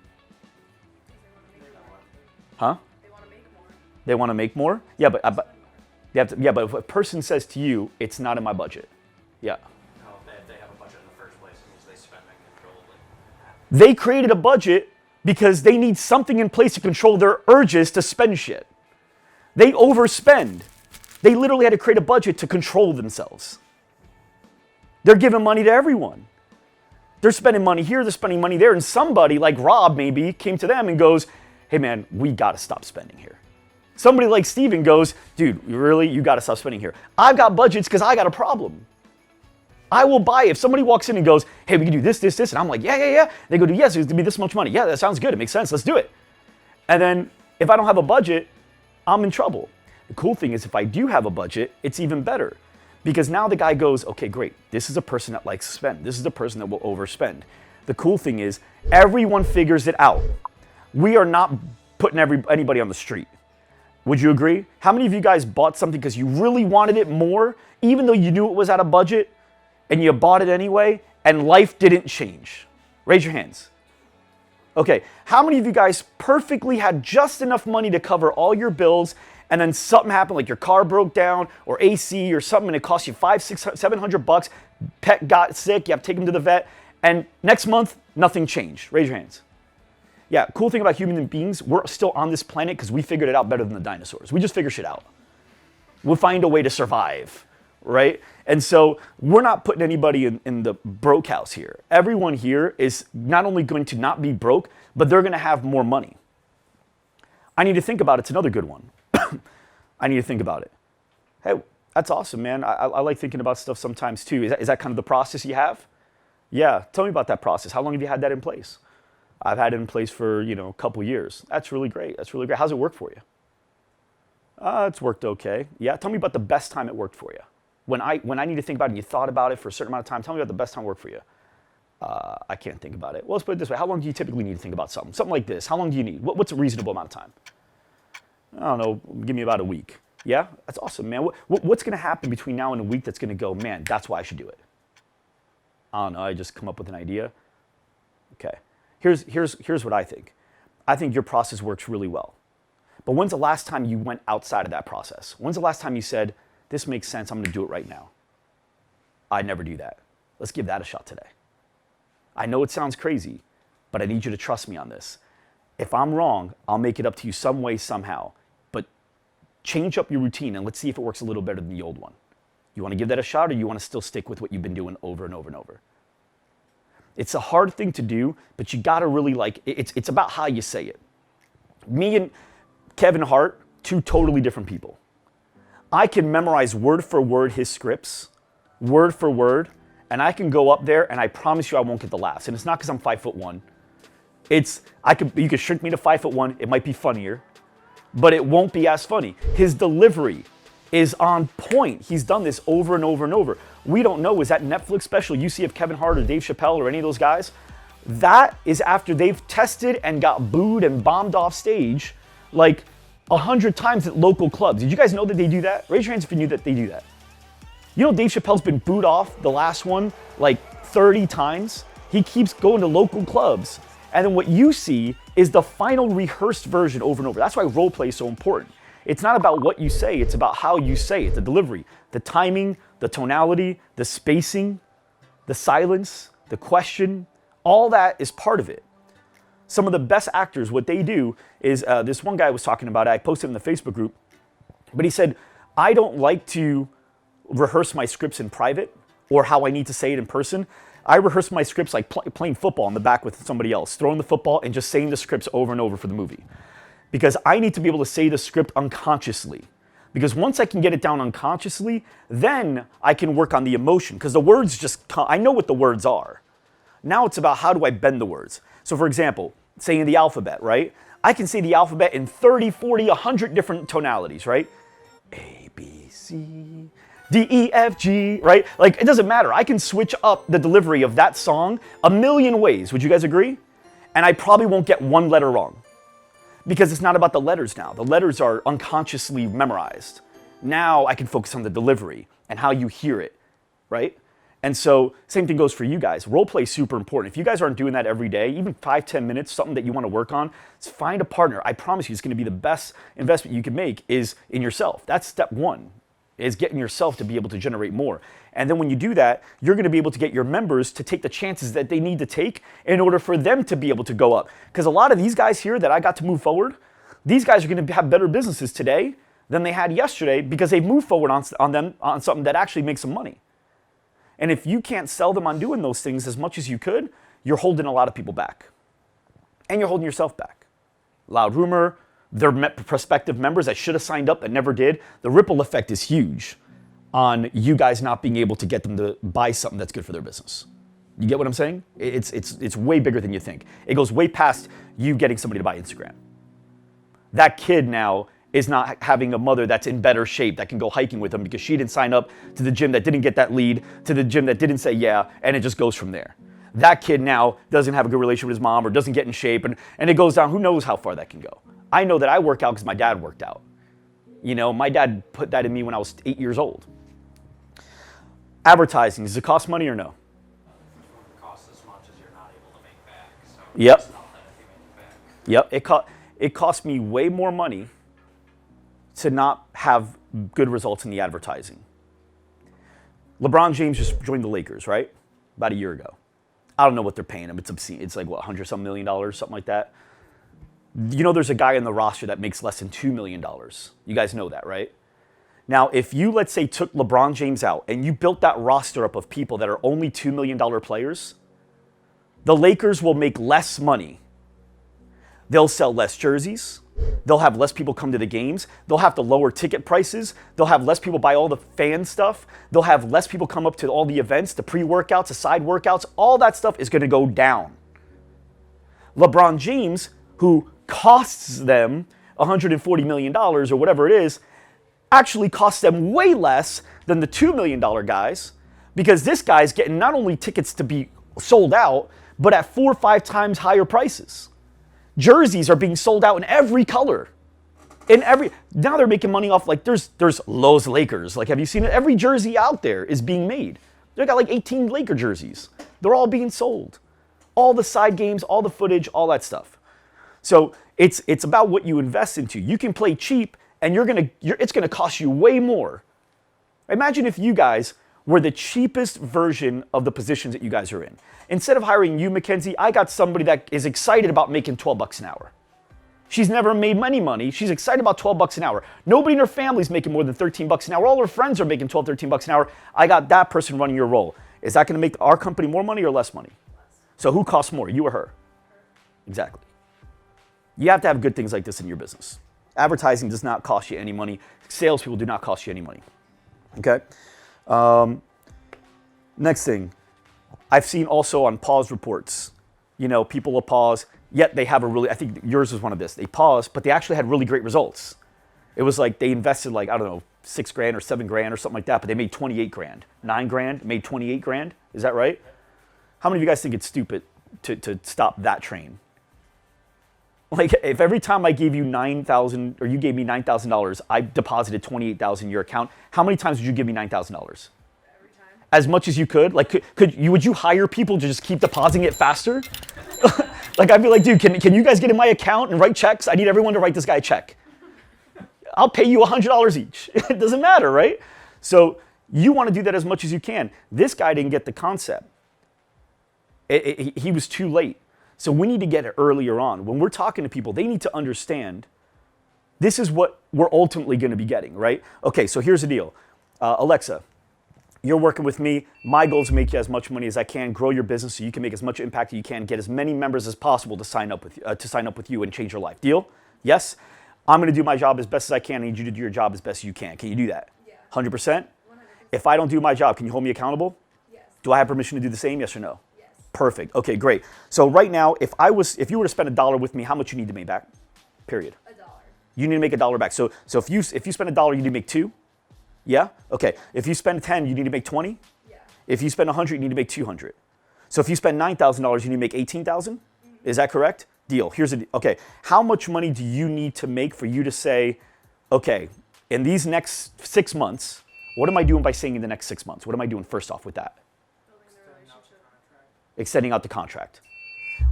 Huh? They want to make more. They want to make more? Yeah, but but if a person says to you, it's not in my budget. Yeah. No, if they have a budget in the first place, it means they spend uncontrollably. They created a budget because they need something in place to control their urges to spend shit. They overspend. They literally had to create a budget to control themselves. They're giving money to everyone. They're spending money here, they're spending money there, and somebody like Rob maybe came to them and goes, hey man, we gotta stop spending here. Somebody like Steven goes, dude, really, you gotta stop spending here. I've got budgets because I got a problem. I will buy it. If somebody walks in and goes, hey, we can do this, and I'm like, yeah. They go, yes, it's gonna be this much money. Yeah, that sounds good, it makes sense, let's do it. And then if I don't have a budget, I'm in trouble. The cool thing is if I do have a budget, it's even better. Because now the guy goes, okay, great. This is a person that likes to spend. This is a person that will overspend. The cool thing is everyone figures it out. We are not putting anybody on the street. Would you agree? How many of you guys bought something because you really wanted it more, even though you knew it was out of budget, and you bought it anyway, and life didn't change? Raise your hands. Okay, how many of you guys perfectly had just enough money to cover all your bills, and then something happened, like your car broke down or AC or something, and it cost you $500, $600, $700. Pet got sick, you have to take him to the vet, and next month, nothing changed. Raise your hands. Yeah, cool thing about human beings, we're still on this planet because we figured it out better than the dinosaurs. We just figure shit out. We'll find a way to survive. right? And so we're not putting anybody in the broke house here. Everyone here is not only going to not be broke, but they're going to have more money. I need to think about it. It's another good one. I need to think about it. Hey, that's awesome, man. I like thinking about stuff sometimes too. Is that kind of the process you have? Yeah, tell me about that process. How long have you had that in place? I've had it in place for, a couple years. That's really great. That's really great. How's it work for you? It's worked okay. Yeah, tell me about the best time it worked for you. When I need to think about it and you thought about it for a certain amount of time, tell me about the best time it worked for you. I can't think about it. Well, let's put it this way. How long do you typically need to think about something? Something like this. How long do you need? What's a reasonable amount of time? I don't know. Give me about a week. Yeah? That's awesome, man. What's going to happen between now and a week that's going to go, man, that's why I should do it? I don't know. I just come up with an idea. Okay. Here's what I think. I think your process works really well. But when's the last time you went outside of that process? When's the last time you said, this makes sense, I'm going to do it right now? I never do that. Let's give that a shot today. I know it sounds crazy, but I need you to trust me on this. If I'm wrong, I'll make it up to you some way, somehow. But change up your routine and let's see if it works a little better than the old one. You want to give that a shot or you want to still stick with what you've been doing over and over and over? It's a hard thing to do, but you got to really it's about how you say it. Me and Kevin Hart, two totally different people. I can memorize word for word his scripts, word for word, and I can go up there and I promise you I won't get the laughs. And it's not because I'm 5'1". You could shrink me to 5'1", it might be funnier, but it won't be as funny. His delivery is on point. He's done this over and over and over. We don't know, is that Netflix special you see of Kevin Hart or Dave Chappelle or any of those guys? That is after they've tested and got booed and bombed off stage like 100 times at local clubs. Did you guys know that they do that? Raise your hands if you knew that they do that. You know Dave Chappelle's been booed off the last one like 30 times? He keeps going to local clubs. And then what you see is the final rehearsed version over and over. That's why role play is so important. It's not about what you say, it's about how you say it, the delivery, the timing, the tonality, the spacing, the silence, the question, all that is part of it. Some of the best actors, what they do is, this one guy was talking about it, I posted in the Facebook group, but he said, I don't like to rehearse my scripts in private or how I need to say it in person. I rehearse my scripts like playing football in the back with somebody else, throwing the football and just saying the scripts over and over for the movie. Because I need to be able to say the script unconsciously. Because once I can get it down unconsciously, then I can work on the emotion. Because the words just come, I know what the words are. Now it's about how do I bend the words. So for example, saying the alphabet, right? I can say the alphabet in 30, 40, 100 different tonalities, right? A, B, C, D, E, F, G, right? Like, it doesn't matter. I can switch up the delivery of that song a million ways. Would you guys agree? And I probably won't get one letter wrong. Because it's not about the letters now. The letters are unconsciously memorized. Now I can focus on the delivery and how you hear it, right? And so same thing goes for you guys. Role play is super important. If you guys aren't doing that every day, even 5-10 minutes, something that you want to work on, find a partner. I promise you it's going to be the best investment you can make is in yourself. That's step one, is getting yourself to be able to generate more. And then when you do that, you're going to be able to get your members to take the chances that they need to take in order for them to be able to go up. Because a lot of these guys here that I got to move forward, these guys are going to have better businesses today than they had yesterday because they've moved forward on something that actually makes them money. And if you can't sell them on doing those things as much as you could, you're holding a lot of people back. And you're holding yourself back. Loud rumor, their prospective members that should have signed up that never did, the ripple effect is huge on you guys not being able to get them to buy something that's good for their business. You get what I'm saying? It's way bigger than you think. It goes way past you getting somebody to buy Instagram. That kid now is not having a mother that's in better shape that can go hiking with them because she didn't sign up to the gym that didn't get that lead, to the gym that didn't say yeah, and it just goes from there. That kid now doesn't have a good relationship with his mom or doesn't get in shape, and it goes down. Who knows how far that can go? I know that I work out because my dad worked out. You know, my dad put that in me when I was 8 years old. Advertising, does it cost money or no? It costs as much as you're not able to make back. So Yep. it's not that if you make it back. Yep, it cost me way more money to not have good results in the advertising. LeBron James just joined the Lakers, right? About a year ago. I don't know what they're paying him. It's obscene. It's like, what, $100-some million, something like that? You know there's a guy in the roster that makes less than $2 million. You guys know that, right? Now, if you, let's say, took LeBron James out and you built that roster up of people that are only $2 million players, the Lakers will make less money. They'll sell less jerseys. They'll have less people come to the games. They'll have to lower ticket prices. They'll have less people buy all the fan stuff. They'll have less people come up to all the events, the pre-workouts, the side workouts. All that stuff is going to go down. LeBron James, who costs them $140 million or whatever it is, actually costs them way less than the $2 million guys, because this guy's getting not only tickets to be sold out, but at 4 or 5 times higher prices. Jerseys are being sold out in every color. Now they're making money off, like, there's Los Lakers. Like, have you seen it? Every jersey out there is being made. They got like 18 Laker jerseys. They're all being sold. All the side games, all the footage, all that stuff. So it's about what you invest into. You can play cheap, and it's gonna cost you way more. Imagine if you guys were the cheapest version of the positions that you guys are in. Instead of hiring you, Mackenzie, I got somebody that is excited about making $12 an hour. She's never made any money. She's excited about $12 an hour. Nobody in her family's making more than $13 an hour. All her friends are making $12, $13 an hour. I got that person running your role. Is that gonna make our company more money or less money? So who costs more, you or her? Exactly. You have to have good things like this in your business. Advertising does not cost you any money. Salespeople do not cost you any money. Okay? Next thing, I've seen also on pause reports, people will pause, yet they have I think yours was one of this. They paused, but they actually had really great results. It was like they invested like, I don't know, $6,000 or $7,000 or something like that, but they made 28 grand. $9,000, made 28 grand. Is that right? How many of you guys think it's stupid to stop that train? Like, if every time I gave you $9,000 or you gave me $9,000, I deposited $28,000 in your account, how many times would you give me $9,000? Every time. As much as you could? Like, would you hire people to just keep depositing it faster? Like, I'd be like, dude, can you guys get in my account and write checks? I need everyone to write this guy a check. I'll pay you $100 each. It doesn't matter, right? So you want to do that as much as you can. This guy didn't get the concept. He was too late. So we need to get it earlier on. When we're talking to people, they need to understand this is what we're ultimately going to be getting, right? Okay, so here's the deal. Alexa, you're working with me. My goal is to make you as much money as I can, grow your business so you can make as much impact as you can, get as many members as possible to sign up with you and change your life. Deal? Yes? I'm going to do my job as best as I can. I need you to do your job as best as you can. Can you do that? Yeah. 100%? 100%. If I don't do my job, can you hold me accountable? Yes. Do I have permission to do the same? Yes or no? Perfect. Okay, great. So right now, if you were to spend $1 with me, how much you need to make back? Period. $1. You need to make $1 back. So if you spend $1, you need to make 2. Yeah. Okay. If you spend 10, you need to make 20. Yeah. If you spend 100, you need to make 200. So if you spend $9,000, you need to make 18,000. Mm-hmm. Is that correct? Deal. Okay. How much money do you need to make for you to say, okay, in these next 6 months, what am I doing by saying in the next 6 months? What am I doing first off with that? Extending out the contract.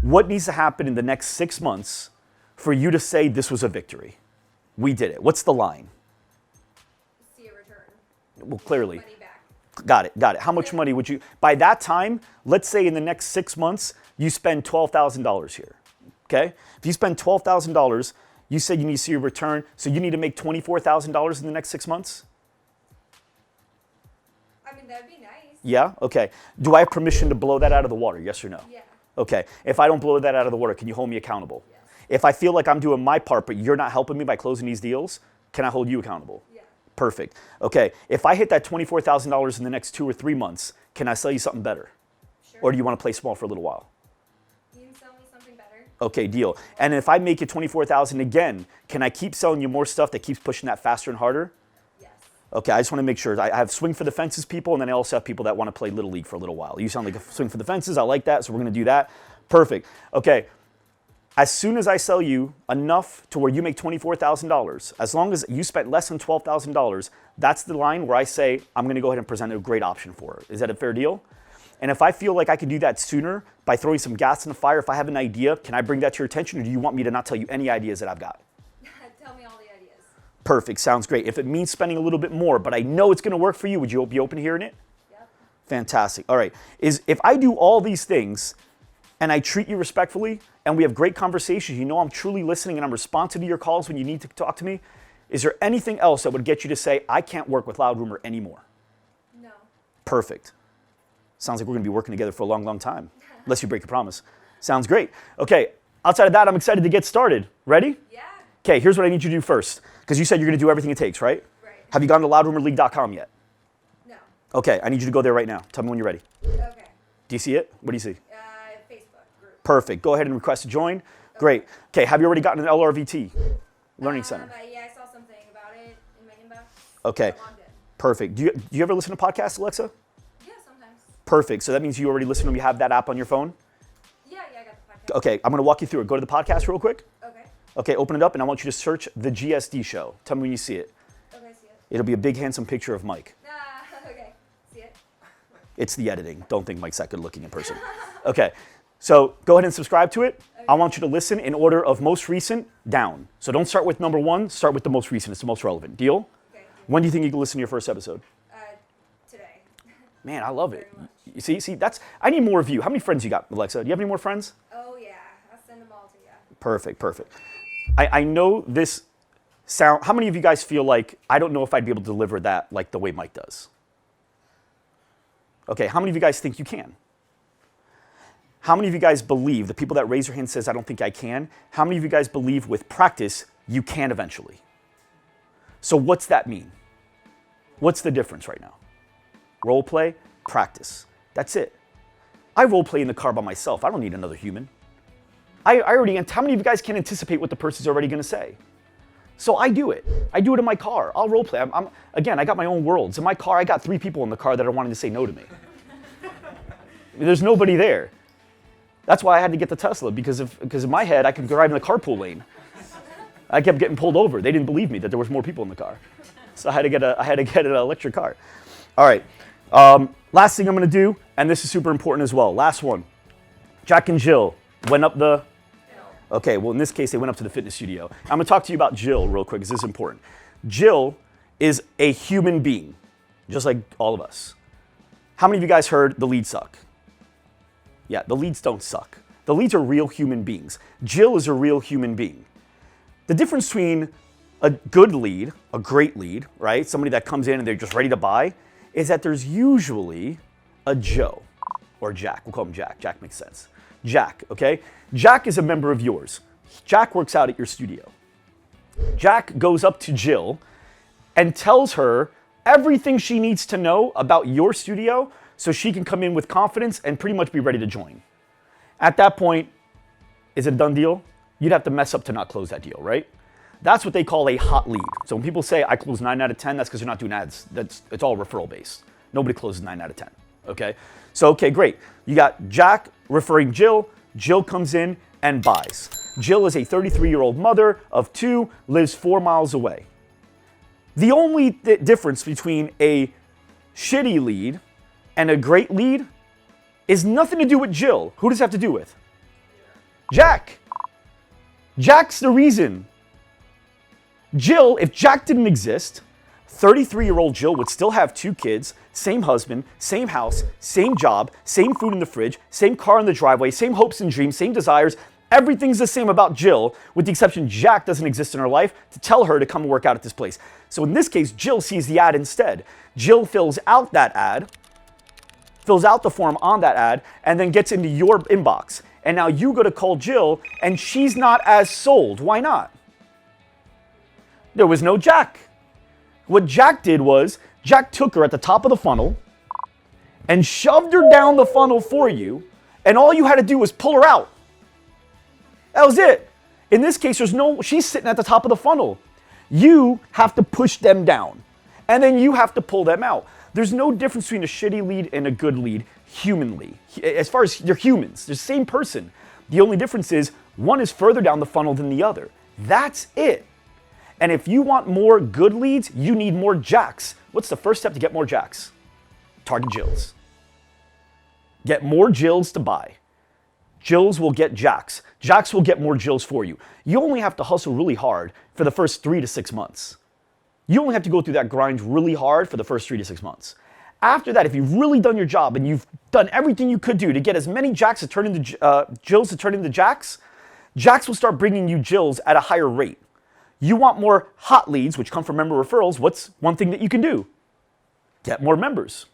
What needs to happen in the next 6 months for you to say this was a victory? We did it. What's the line? See a return. Well, clearly. Money back. Got it. How much money would you, by that time, let's say in the next 6 months, you spend $12,000 here, okay? If you spend $12,000, you said you need to see a return, so you need to make $24,000 in the next 6 months? I mean, that'd be nice. Yeah? Okay. Do I have permission to blow that out of the water? Yes or no? Yeah. Okay. If I don't blow that out of the water, can you hold me accountable? Yes. If I feel like I'm doing my part, but you're not helping me by closing these deals, can I hold you accountable? Yeah. Perfect. Okay. If I hit that $24,000 in the next 2 or 3 months, can I sell you something better? Sure. Or do you want to play small for a little while? You can sell me something better. Okay, deal. And if I make it $24,000 again, can I keep selling you more stuff that keeps pushing that faster and harder? Okay, I just want to make sure. I have swing for the fences people, and then I also have people that want to play Little League for a little while. You sound like a swing for the fences. I like that, so we're going to do that. Perfect. Okay, as soon as I sell you enough to where you make $24,000, as long as you spent less than $12,000, that's the line where I say, I'm going to go ahead and present a great option for her. Is that a fair deal? And if I feel like I can do that sooner by throwing some gas in the fire, if I have an idea, can I bring that to your attention, or do you want me to not tell you any ideas that I've got? Tell me all the ideas. Perfect. Sounds great. If it means spending a little bit more, but I know it's going to work for you, would you be open to hearing it? Yep. Fantastic. All right. If I do all these things and I treat you respectfully and we have great conversations, you know I'm truly listening and I'm responsive to your calls when you need to talk to me, Is there anything else that would get you to say, I can't work with Loud Rumor anymore? No. Perfect. Sounds like we're going to be working together for a long, long time, unless you break your promise. Sounds great. Okay, outside of that, I'm excited to get started. Ready? Yeah. Okay, here's what I need you to do first, because you said you're going to do everything it takes, right? Right. Have you gone to loudrumorleague.com yet? No. Okay, I need you to go there right now. Tell me when you're ready. Okay. Do you see it? What do you see? Facebook group. Perfect. Go ahead and request to join. Great. Okay, have you already gotten an LRVT? Learning Center. Yeah, I saw something about it in my inbox. Okay, I logged in. perfect. Do you ever listen to podcasts, Alexa? Yeah, sometimes. Perfect. So that means you already listen to them. You have that app on your phone? Yeah, I got the podcast. Okay, I'm going to walk you through it. Go to the podcast real quick. Okay. Okay, open it up, and I want you to search the GSD show. Tell me when you see it. Okay, see it. It'll be a big, handsome picture of Mike. Okay, see it. It's the editing. Don't think Mike's that good looking in person. Okay, so go ahead and subscribe to it. I want you to listen in order of most recent down. So don't start with number 1, start with the most recent. It's the most relevant. Deal? Okay. When do you think you can listen to your first episode? Today. Man, I love it. Very much. You see, that's, I need more of you. How many friends you got, Alexa? Do you have any more friends? Oh yeah, I'll send them all to you. Perfect, perfect. I know this sound, how many of you guys feel like, I don't know if I'd be able to deliver that like the way Mike does? Okay, how many of you guys think you can? How many of you guys believe, the people that raise your hand says, I don't think I can, how many of you guys believe with practice, you can eventually? So what's that mean? What's the difference right now? Role play, practice. That's it. I role play in the car by myself. I don't need another human. I already, how many of you guys can anticipate what the person's already going to say? So I do it. I do it in my car. I'll role play. Again, I got my own worlds. In my car, I got 3 people in the car that are wanting to say no to me. There's nobody there. That's why I had to get the Tesla, because in my head, I could drive in the carpool lane. I kept getting pulled over. They didn't believe me that there was more people in the car. So I had to get an electric car. All right. Last thing I'm going to do, and this is super important as well. Last one. Jack and Jill went up the... Okay, well, in this case, they went up to the fitness studio. I'm going to talk to you about Jill real quick, because this is important. Jill is a human being, just like all of us. How many of you guys heard the leads suck? Yeah, the leads don't suck. The leads are real human beings. Jill is a real human being. The difference between a good lead, a great lead, right? Somebody that comes in and they're just ready to buy, is that there's usually a Joe or Jack. We'll call him Jack. Jack makes sense. Jack, okay? Jack is a member of yours. Jack works out at your studio. Jack goes up to Jill and tells her everything she needs to know about your studio so she can come in with confidence and pretty much be ready to join. At that point, is it a done deal? You'd have to mess up to not close that deal, right? That's what they call a hot lead. So when people say I close 9 out of 10, that's because you're not doing ads. It's all referral based. Nobody closes 9 out of 10, okay? So, okay, great. You got Jack referring Jill. Jill comes in and buys. Jill is a 33-year-old mother of 2, lives 4 miles away. The only difference between a shitty lead and a great lead is nothing to do with Jill. Who does it have to do with? Jack. Jack's the reason. Jill, if Jack didn't exist, 33-year-old Jill would still have 2 kids, same husband, same house, same job, same food in the fridge, same car in the driveway, same hopes and dreams, same desires. Everything's the same about Jill, with the exception Jack doesn't exist in her life to tell her to come and work out at this place. So in this case, Jill sees the ad instead. Jill fills out that ad, fills out the form on that ad, and then gets into your inbox. And now you go to call Jill, and she's not as sold. Why not? There was no Jack. What Jack did was, Jack took her at the top of the funnel and shoved her down the funnel for you, and all you had to do was pull her out. That was it. In this case, she's sitting at the top of the funnel. You have to push them down, and then you have to pull them out. There's no difference between a shitty lead and a good lead humanly. As far as they're humans, they're the same person. The only difference is one is further down the funnel than the other. That's it. And if you want more good leads, you need more Jacks. What's the first step to get more Jacks? Target Jills. Get more Jills to buy. Jills will get Jacks. Jacks will get more Jills for you. You only have to hustle really hard for the first 3 to 6 months. You only have to go through that grind really hard for the first 3 to 6 months. After that, if you've really done your job and you've done everything you could do to get as many Jacks to turn into Jills to turn into Jacks, Jacks will start bringing you Jills at a higher rate. You want more hot leads, which come from member referrals. What's one thing that you can do? Get more members.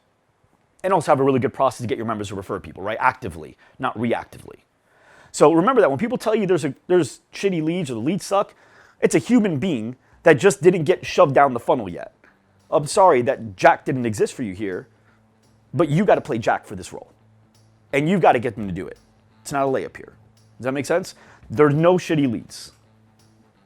And also have a really good process to get your members to refer people, right? Actively, not reactively. So remember that when people tell you there's shitty leads or the leads suck, it's a human being that just didn't get shoved down the funnel yet. I'm sorry that Jack didn't exist for you here, but you got to play Jack for this role. And you've got to get them to do it. It's not a layup here. Does that make sense? There's no shitty leads.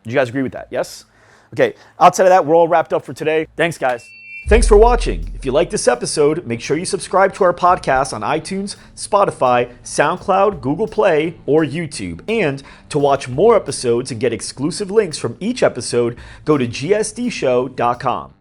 Do you guys agree with that? Yes? Okay, outside of that, we're all wrapped up for today. Thanks, guys. Thanks for watching. If you like this episode, make sure you subscribe to our podcast on iTunes, Spotify, SoundCloud, Google Play, or YouTube. And to watch more episodes and get exclusive links from each episode, go to gsdshow.com.